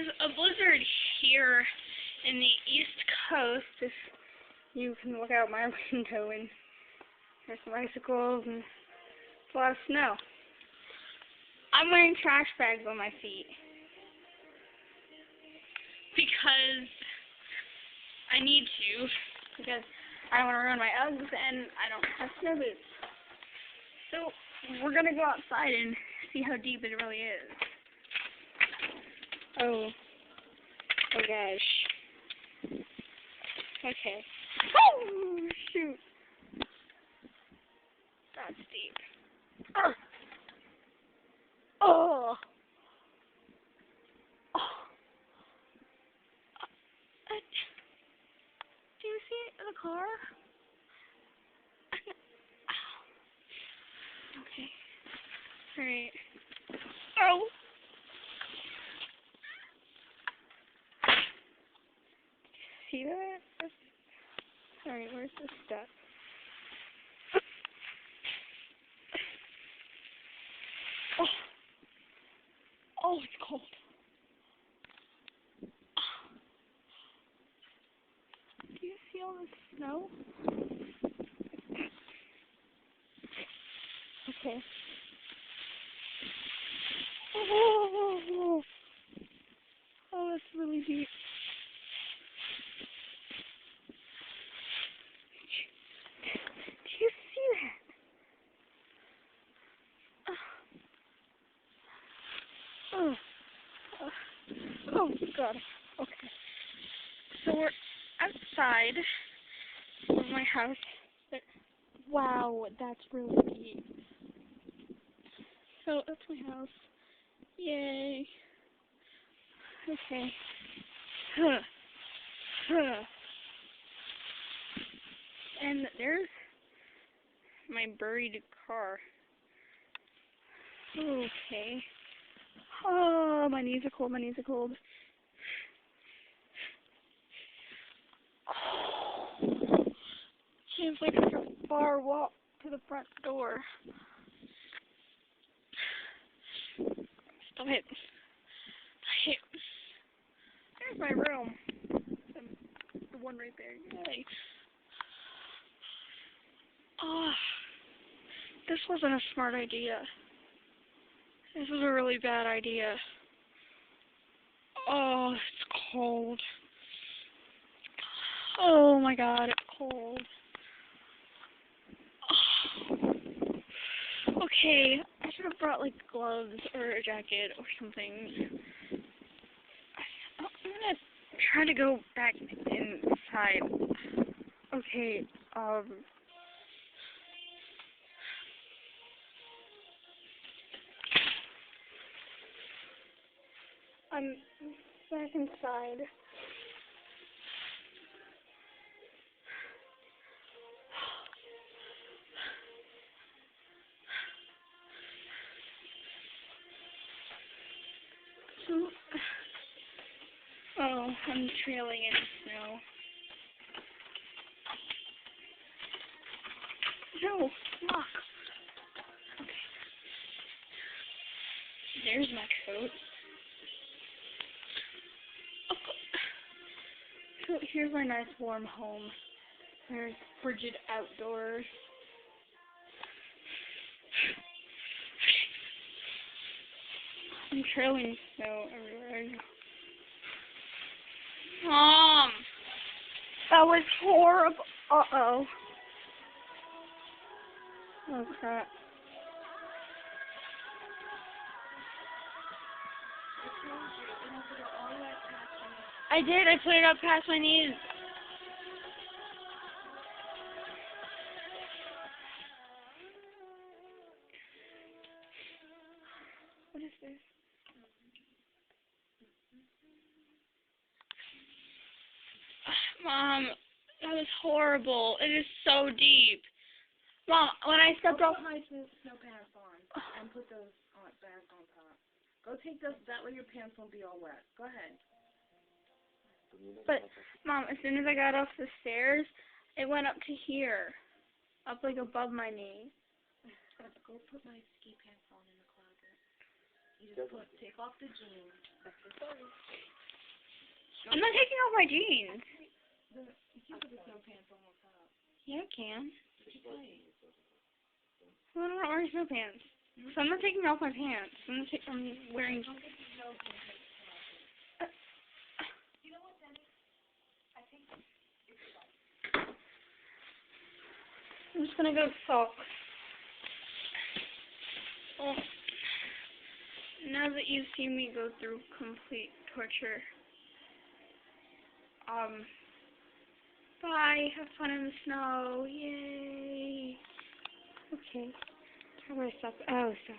There's a blizzard here in the East Coast. If you can look out my window, and there's some icicles and a lot of snow. I'm wearing trash bags on my feet because I need to, because I don't want to ruin my Uggs and I don't have snow boots. So we're going to go outside and see how deep it really is. Oh gosh. Okay. Oh, shoot. That's deep. Oh. Oh. Do you see the car? Okay. Alright. Oh! See that? Alright, where's the stuff? Oh! Oh, it's cold. Do you see all the snow? Okay. Oh, that's really deep. Do you see that? Oh, oh God. Okay. So we're outside of my house. Wow, that's really deep. So that's my house. Yay. Okay. And there's my buried car. Okay. Oh, my knees are cold, my knees are cold. Oh. Seems like such a far walk to the front door. Stop it. Hey. There's my room. The one right there. Yay. Oh, this wasn't a smart idea. This was a really bad idea. Oh, it's cold. Oh my God, it's cold. Oh. Okay, I should have brought like gloves or a jacket or something. I'm gonna try to go back inside. Okay, I'm back inside. Oh, I'm trailing in snow. No, look. Okay. There's my coat. Oh. So here's my nice warm home. There's frigid outdoors. I'm trailing snow everywhere. Mom! That was horrible. Uh-oh. Oh, crap. I did. I put it up past my knees. What is this? Mom, that was horrible. It is so deep. Mom, when I stepped off my snow pants on and put those bags on top. Go take those, that way your pants won't be all wet. Go ahead. But, Mom, as soon as I got off the stairs, it went up to here. Up, like, above my knee. Go put my ski pants on in the closet. You just take off the jeans. I'm not taking off my jeans. You can put the snow pants on top. Yeah, I can. What you say? Well, I'm not wearing snow pants. So I'm not taking off my pants. I'm wearing... I'm just gonna go socks. Well, now that you've seen me go through complete torture, bye. Have fun in the snow. Yay. Okay. How do I stop? Oh, stop.